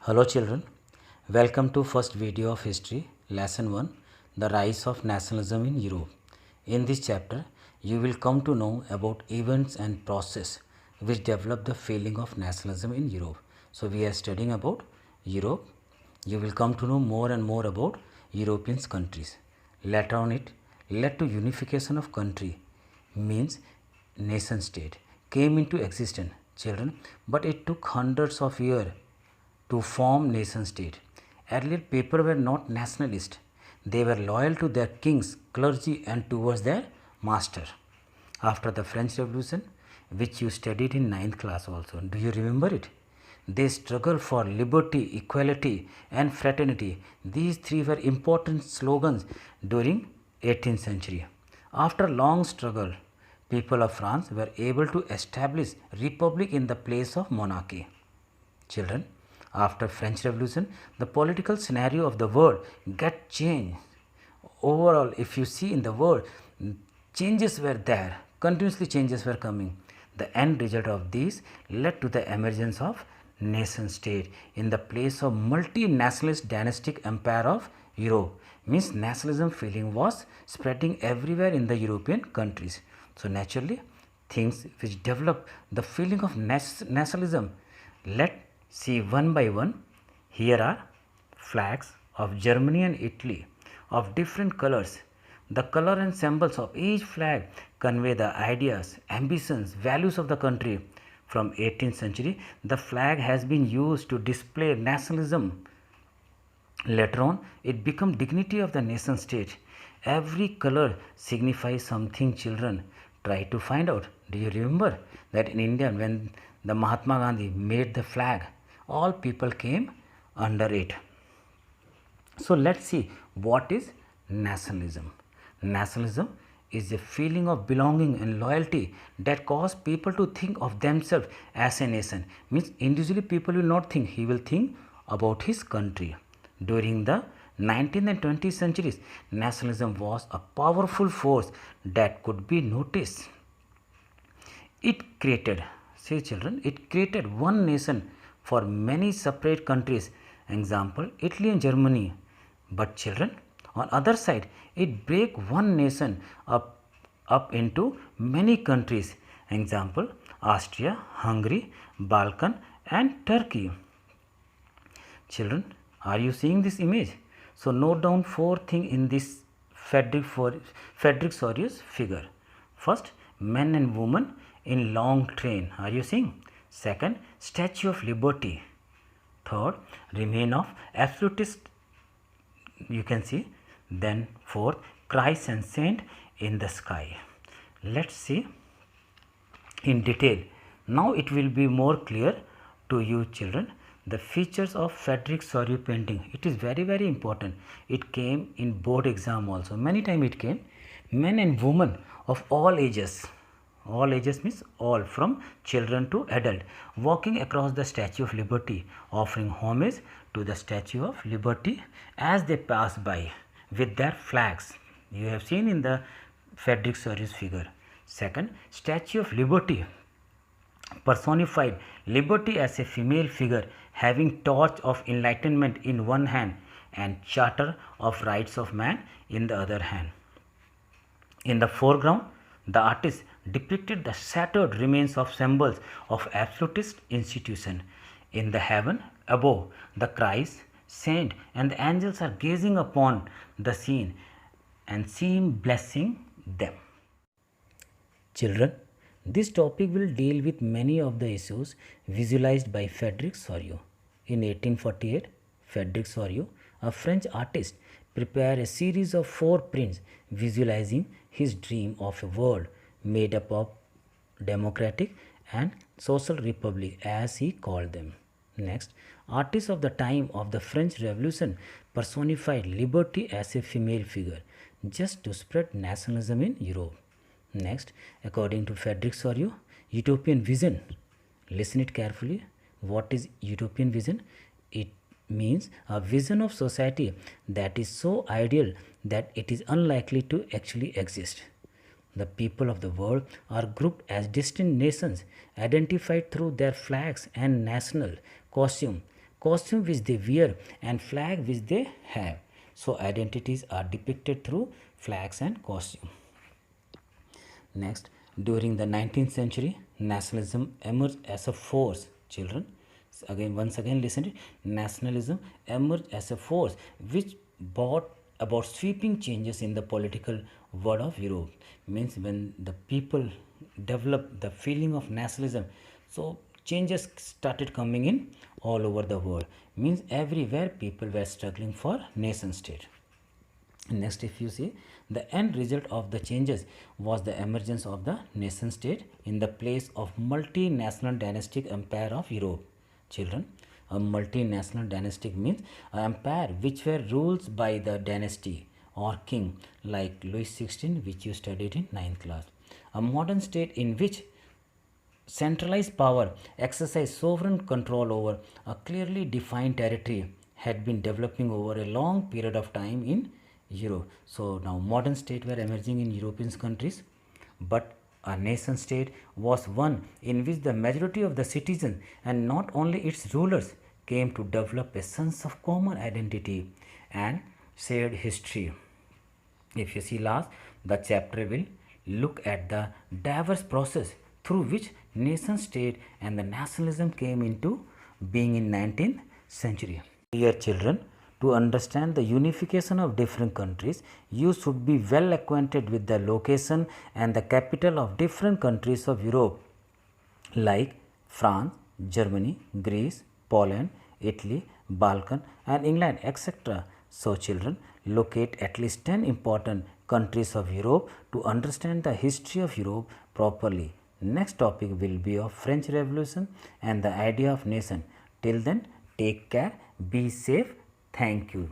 Hello children, welcome to first video of history, lesson 1, the rise of nationalism in Europe. In this chapter, you will come to know about events and process which develop the feeling of nationalism in Europe. So we are studying about Europe. You will come to know more and more about European countries. Later on it led to unification of country, means nation state came into existence, children, but it took hundreds of years to form nation state. Earlier people were not nationalist. They were loyal to their kings, clergy and towards their master. After the French Revolution, which you studied in 9th class also, do you remember it? They struggled for liberty, equality and fraternity. These three were important slogans during 18th century. After long struggle, people of France were able to establish republic in the place of monarchy. Children, after French Revolution, the political scenario of the world get changed. Overall, if you see in the world, changes were there, continuously changes were coming. The end result of these led to the emergence of nation state in the place of multinationalist dynastic empire of Europe. Means nationalism feeling was spreading everywhere in the European countries. So naturally, things which develop the feeling of nationalism. Let's see one by one. Here are flags of Germany and Italy of different colors. The color and symbols of each flag convey the ideas, ambitions, values of the country. From 18th century, the flag has been used to display nationalism. Later on, it became dignity of the nation state. Every color signifies something, children. Try to find out. Do you remember that in India, when the Mahatma Gandhi made the flag, all people came under it. So let's see what is nationalism. Nationalism is a feeling of belonging and loyalty that cause people to think of themselves as a nation. Means individually people will not think, he will think about his country. During the 19th and 20th centuries, nationalism was a powerful force that could be noticed. It created, see children, it created one nation for many separate countries. Example, Italy and Germany. But children, on other side, it break one nation up into many countries. Example, Austria, Hungary, Balkan and Turkey. Children, are you seeing this image? So note down four things in this Frederick figure. First, men and women in long train. Are you seeing? Second, Statue of Liberty. Third, remain of absolutist. You can see. Then fourth, Christ and saint in the sky. Let's see in detail. Now it will be more clear to you, children, the features of Frederick Sorie painting. It is very important. It came in board exam also. Many times it came. Men and women of all ages. All ages means all, from children to adult, walking across the Statue of Liberty, offering homage to the Statue of Liberty as they pass by with their flags. You have seen in the Frederick Sorie's figure. Second, Statue of Liberty personified liberty as a female figure having torch of enlightenment in one hand and charter of rights of man in the other hand. In the foreground, the artist depicted the shattered remains of symbols of absolutist institution. In the heaven above, the Christ, saint and the angels are gazing upon the scene and seem blessing them. Children, this topic will deal with many of the issues visualized by Frederick Sorie. In 1848, Frederick Sorie, a French artist, prepared a series of 4 prints visualizing his dream of a world made up of democratic and social republic, as he called them. Next, artists of the time of the French Revolution personified liberty as a female figure just to spread nationalism in Europe. Next, according to Frederick Sorie, utopian vision. Listen it carefully. What is utopian vision? It means a vision of society that is so ideal that it is unlikely to actually exist. The people of the world are grouped as distinct nations identified through their flags and national costume. costume which they wear, and flag which they have. So identities are depicted through flags and costume. Next, during the 19th century, nationalism emerged as a force. Children, once again listen to it. Nationalism emerged as a force which brought about sweeping changes in the political world of Europe. Means when the people developed the feeling of nationalism, so changes started coming in all over the world. Means everywhere people were struggling for nation state. Next, if you see, the end result of the changes was the emergence of the nation state in the place of multinational dynastic empire of Europe. Children, a multinational dynastic means an empire which were ruled by the dynasty or king like Louis XVI, which you studied in 9th class. A modern state in which centralized power exercise sovereign control over a clearly defined territory had been developing over a long period of time in Europe. So now modern states were emerging in European countries, but a nation state was one in which the majority of the citizens and not only its rulers came to develop a sense of common identity and shared history. If you see last, the chapter will look at the diverse process through which nation state and the nationalism came into being in 19th century. Dear children, to understand the unification of different countries, you should be well acquainted with the location and the capital of different countries of Europe like France, Germany, Greece, Poland, Italy, Balkan and England, etc. So children, locate at least 10 important countries of Europe to understand the history of Europe properly. Next topic will be of French Revolution and the idea of nation. Till then, take care, be safe. Thank you.